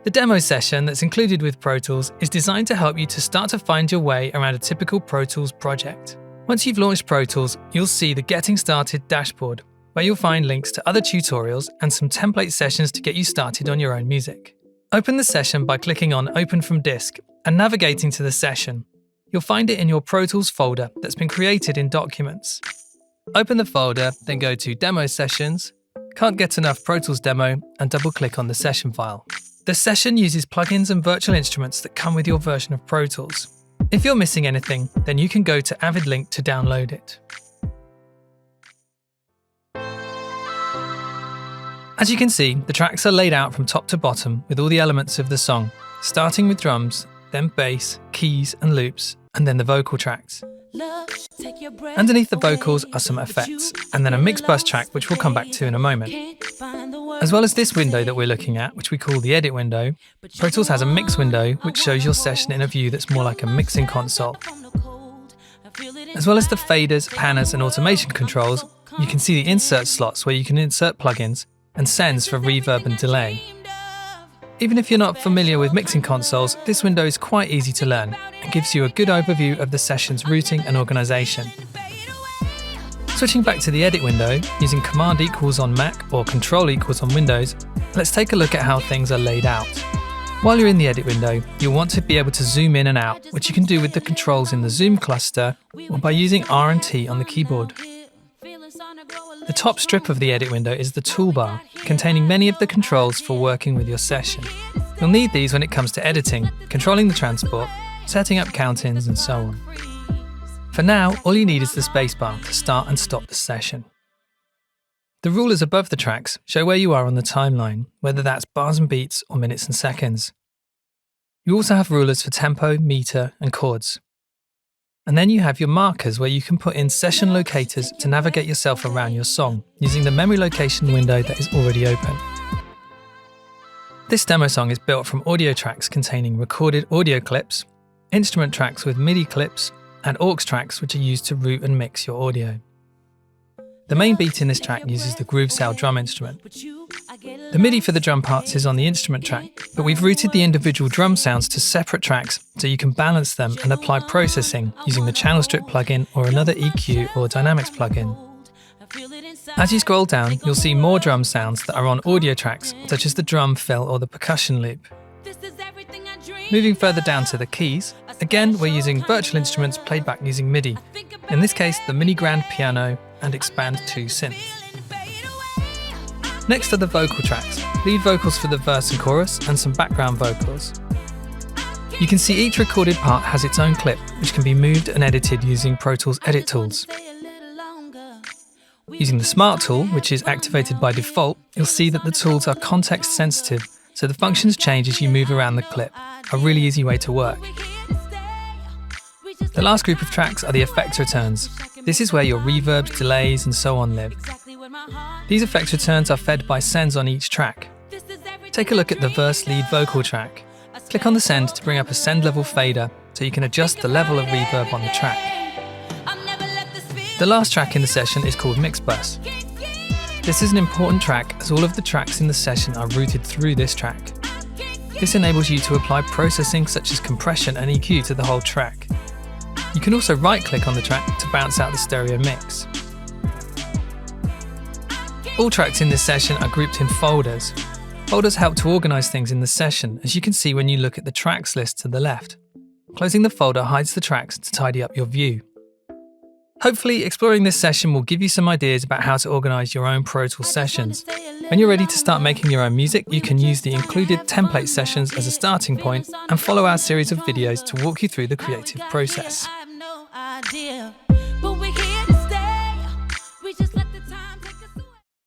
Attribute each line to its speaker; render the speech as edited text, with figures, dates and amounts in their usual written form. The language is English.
Speaker 1: The demo session that's included with Pro Tools is designed to help you to start to find your way around a typical Pro Tools project. Once you've launched Pro Tools, you'll see the Getting Started dashboard, where you'll find links to other tutorials and some template sessions to get you started on your own music. Open the session by clicking on Open from Disk and navigating to the session. You'll find it in your Pro Tools folder that's been created in Documents. Open the folder, then go to Demo Sessions, Can't Get Enough Pro Tools Demo, and double-click on the session file. The session uses plugins and virtual instruments that come with your version of Pro Tools. If you're missing anything, then you can go to AvidLink to download it. As you can see, the tracks are laid out from top to bottom with all the elements of the song, starting with drums, then bass, keys and loops, and then the vocal tracks. Underneath the vocals are some effects, and then a Mixbus track which we'll come back to in a moment. As well as this window that we're looking at, which we call the edit window, Pro Tools has a mix window which shows your session in a view that's more like a mixing console. As well as the faders, panners and automation controls, you can see the insert slots where you can insert plugins and sends for reverb and delay. Even if you're not familiar with mixing consoles, this window is quite easy to learn and gives you a good overview of the session's routing and organisation. Switching back to the edit window, using Command equals on Mac or Control equals on Windows, let's take a look at how things are laid out. While you're in the edit window, you'll want to be able to zoom in and out, which you can do with the controls in the zoom cluster or by using R and T on the keyboard. The top strip of the edit window is the toolbar, containing many of the controls for working with your session. You'll need these when it comes to editing, controlling the transport, setting up count-ins and so on. For now, all you need is the spacebar to start and stop the session. The rulers above the tracks show where you are on the timeline, whether that's bars and beats or minutes and seconds. You also have rulers for tempo, meter and chords. And then you have your markers where you can put in session locators to navigate yourself around your song using the memory location window that is already open. This demo song is built from audio tracks containing recorded audio clips, instrument tracks with MIDI clips, and aux tracks which are used to route and mix your audio. The main beat in this track uses the groove cell drum instrument. The MIDI for the drum parts is on the instrument track, but we've routed the individual drum sounds to separate tracks so you can balance them and apply processing using the channel strip plugin or another EQ or dynamics plugin. As you scroll down, you'll see more drum sounds that are on audio tracks, such as the drum fill or the percussion loop. Moving further down to the keys, again we're using virtual instruments played back using MIDI, in this case the Mini Grand Piano and Expand 2 synth. Next are the vocal tracks, lead vocals for the verse and chorus and some background vocals. You can see each recorded part has its own clip, which can be moved and edited using Pro Tools edit tools. Using the Smart tool, which is activated by default, you'll see that the tools are context sensitive, so the functions change as you move around the clip, a really easy way to work. The last group of tracks are the effects returns. This is where your reverbs, delays and so on live. These effects returns are fed by sends on each track. Take a look at the verse lead vocal track. Click on the send to bring up a send level fader so you can adjust the level of reverb on the track. The last track in the session is called Mixbus. This is an important track as all of the tracks in the session are routed through this track. This enables you to apply processing such as compression and EQ to the whole track. You can also right-click on the track to bounce out the stereo mix. All tracks in this session are grouped in folders. Folders help to organise things in the session, as you can see when you look at the tracks list to the left. Closing the folder hides the tracks to tidy up your view. Hopefully, exploring this session will give you some ideas about how to organise your own Pro Tools sessions. When you're ready to start making your own music, you can use the included template sessions as a starting point and follow our series of videos to walk you through the creative process.